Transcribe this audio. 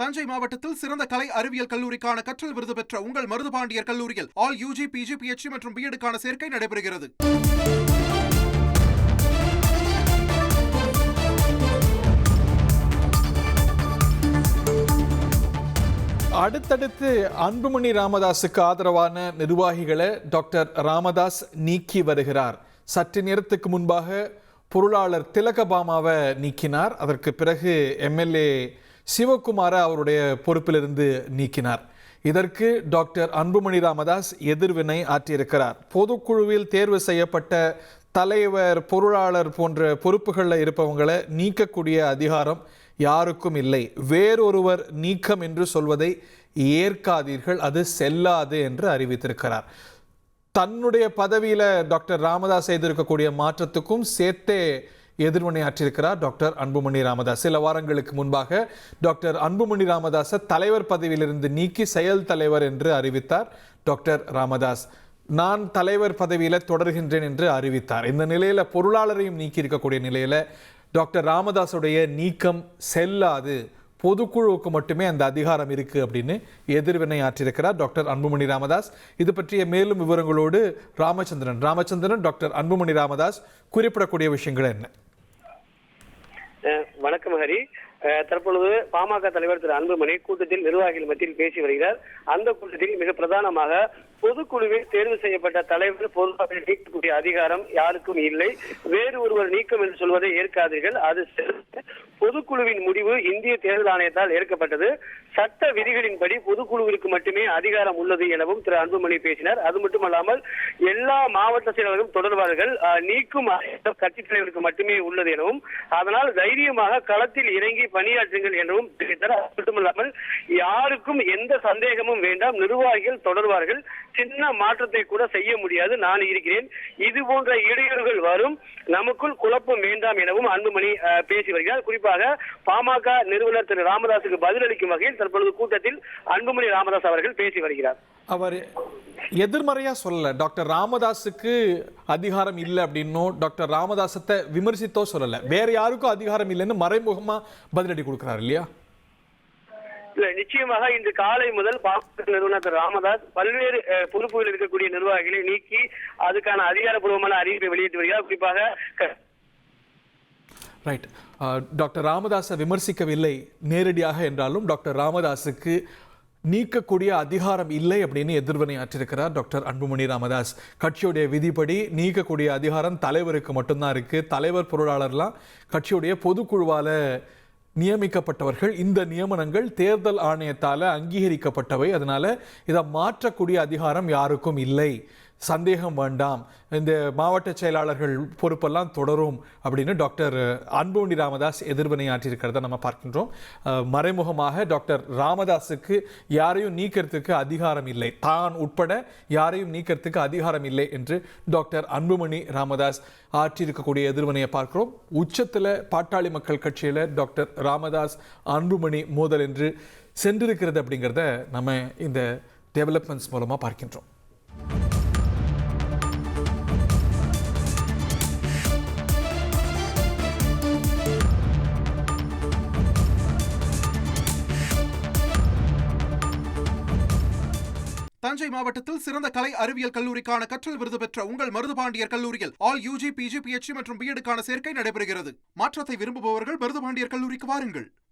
தஞ்சை மாவட்டத்தில் சிறந்த கலை அறிவியல் கல்லூரிக்கான கற்றல் விருது பெற்ற உங்கள் மருதுபாண்டியர் கல்லூரியில் ஆல் யூஜி, பிஜி, பிஎச்டி மற்றும் பிஎடுக்கான சேர்க்கை நடைபெறுகிறது. அடுத்தடுத்து அன்புமணி ராமதாஸுக்கு ஆதரவான நிர்வாகிகளை டாக்டர் ராமதாஸ் நீக்கி வருகிறார். சற்று நேரத்துக்கு முன்பாக பொருளாளர் திலகபாமாவை நீக்கினார். அதற்கு பிறகு எம்எல்ஏ சிவகுமாரை அவருடைய பொறுப்பிலிருந்து நீக்கினார். இதற்கு டாக்டர் அன்புமணி ராமதாஸ் எதிர்வினை ஆற்றியிருக்கிறார். பொதுக்குழுவில் தேர்வு செய்யப்பட்ட தலைவர், பொருளாளர் போன்ற பொறுப்புகளில் இருப்பவங்களை நீக்கக்கூடிய அதிகாரம் யாருக்கும் இல்லை. வேறொருவர் நீக்கம் என்று சொல்வதை ஏற்காதீர்கள், அது செல்லாது என்று அறிவித்திருக்கிறார். தன்னுடைய பதவியில டாக்டர் ராமதாஸ் செய்திருக்கக்கூடிய மாற்றத்துக்கும் சேர்த்தே எதிர்வினை ஆற்றியிருக்கிறார் டாக்டர் அன்புமணி ராமதாஸ். சில வாரங்களுக்கு முன்பாக டாக்டர் அன்புமணி ராமதாஸை தலைவர் பதவியிலிருந்து நீக்கி செயல் தலைவர் என்று அறிவித்தார் டாக்டர் ராமதாஸ். நான் தலைவர் பதவியில தொடர்கின்றேன் என்று அறிவித்தார். இந்த நிலையில பொருளாளரையும் நீக்கி இருக்கக்கூடிய நிலையில டாக்டர் ராமதாஸுடைய நீக்கம் செல்லாது, பொதுக்குழுவுக்கு மட்டுமே அந்த அதிகாரம் இருக்கு அப்படின்னு எதிர்வினை ஆற்றியிருக்கிறார் டாக்டர் அன்புமணி ராமதாஸ். இது பற்றிய மேலும் விவரங்களோடு ராமச்சந்திரன் டாக்டர் அன்புமணி ராமதாஸ் குறிப்பிடக்கூடிய விஷயங்கள் என்ன? வணக்கம் ஹரி. தற்பொழுது பாமக தலைவர் திரு அன்புமணி கூட்டத்தில் நிர்வாகிகள் மத்தியில் பேசி வருகிறார். அந்த கூட்டத்தில் மிக பிரதானமாக பொதுக்குழுவில் தேர்வு செய்யப்பட்ட தலைவர் பொதுவாக நீக்கக்கூடிய அதிகாரம் யாருக்கும் இல்லை, வேறு ஒருவர் நீக்கம் என்று சொல்வதை ஏற்காதீர்கள், அது பொதுக்குழுவின் முடிவு இந்திய தேர்தல் ஆணையத்தால் ஏற்கப்பட்டது, சட்ட விதிகளின்படி பொதுக்குழுவிற்கு மட்டுமே அதிகாரம் உள்ளது எனவும் திரு அன்புமணி பேசினார். அது மட்டுமல்லாமல் எல்லா மாவட்ட செயலாளர்களும் தொடர்பாளர்கள் நீக்கும் கட்சித் தலைவருக்கு மட்டுமே உள்ளது எனவும், அதனால் தைரியமாக களத்தில் இறங்கி பணியாற்றுங்கள் எனவும் தெரிவித்தார். அது மட்டுமல்லாமல் யாருக்கும் எந்த சந்தேகமும் வேண்டாம், நிர்வாகிகள் தொடர்வார்கள், சின்ன மாற்றத்தை கூட செய்ய முடியாது, நான் இருக்கிறேன், இது போன்ற இடையூறுகள் வரும், நமக்குள் குழப்பம் வேண்டாம் எனவும் அன்புமணி பேசி வருகிறார். குறிப்பாக பாமக நிறுவனர் திரு ராமதாஸுக்கு பதிலளிக்கும் வகையில் தற்பொழுது கூட்டத்தில் அன்புமணி ராமதாஸ் அவர்கள் பேசி வருகிறார். அவர் எதிர்மறையா சொல்லல, டாக்டர் ராமதாஸுக்கு அதிகாரம் இல்லை அப்படின்னும் டாக்டர் ராமதாசத்தை விமர்சித்தோ சொல்லல, வேற யாருக்கும் அதிகாரம் இல்லைன்னு மறைமுகமா பதிலடி கொடுக்கிறார் இல்லையா? நிச்சயமாக இன்று காலை முதல் பாமக நிறுவனர் திரு ராமதாஸ் பல்வேறு பொறுப்புகளில் இருக்கக்கூடிய நிர்வாகிகளை நீக்கி அதுக்கான அதிகாரப்பூர்வமான அறிவிப்பை வெளியிட்டு வருகிறார். குறிப்பாக ரைட், டாக்டர் ராமதாஸை விமர்சிக்கவில்லை நேரடியாக என்றாலும் டாக்டர் ராமதாஸுக்கு நீக்கக்கூடிய அதிகாரம் இல்லை அப்படின்னு எதிர்வினை ஆற்றிருக்கிறார் டாக்டர் அன்புமணி ராமதாஸ். கட்சியுடைய விதிப்படி நீக்கக்கூடிய அதிகாரம் தலைவருக்கு மட்டும்தான் இருக்கு. தலைவர், பொருளாளர்லாம் கட்சியுடைய பொதுக்குழுவால நியமிக்கப்பட்டவர்கள். இந்த நியமனங்கள் தேர்தல் ஆணையத்தால் அங்கீகரிக்கப்பட்டவை. அதனால இதை மாற்றக்கூடிய அதிகாரம் யாருக்கும் இல்லை, சந்தேகம் வேண்டாம், இந்த மாவட்ட செயலாளர்கள் பொறுப்பெல்லாம் தொடரும் அப்படின்னு டாக்டர் அன்புமணி ராமதாஸ் எதிர்வினை ஆற்றியிருக்கிறத நம்ம பார்க்கின்றோம். மறைமுகமாக டாக்டர் ராமதாஸுக்கு யாரையும் நீக்கிறதுக்கு அதிகாரம் இல்லை, தான் உட்பட யாரையும் நீக்கிறதுக்கு அதிகாரம் இல்லை என்று டாக்டர் அன்புமணி ராமதாஸ் ஆற்றியிருக்கக்கூடிய எதிர்வினையை பார்க்கிறோம். உச்சத்தில் பாட்டாளி மக்கள் கட்சியில் டாக்டர் ராமதாஸ் அன்புமணி மோதல் என்று சென்றிருக்கிறது அப்படிங்கிறத நம்ம இந்த டெவலப்மெண்ட்ஸ் மூலமாக பார்க்கின்றோம். தஞ்சை மாவட்டத்தில் சிறந்த கலை அறிவியல் கல்லூரிக்கான கற்றல் விருது பெற்ற உங்கள் மருதுபாண்டியர் கல்லூரியில் ஆல் யூஜி, பிஜி, பிஎச்டி மற்றும் பிஎடுக்கான சேர்க்கை நடைபெறுகிறது. மாற்றத்தை விரும்புபவர்கள் மருதுபாண்டியர் கல்லூரிக்கு வாருங்கள்.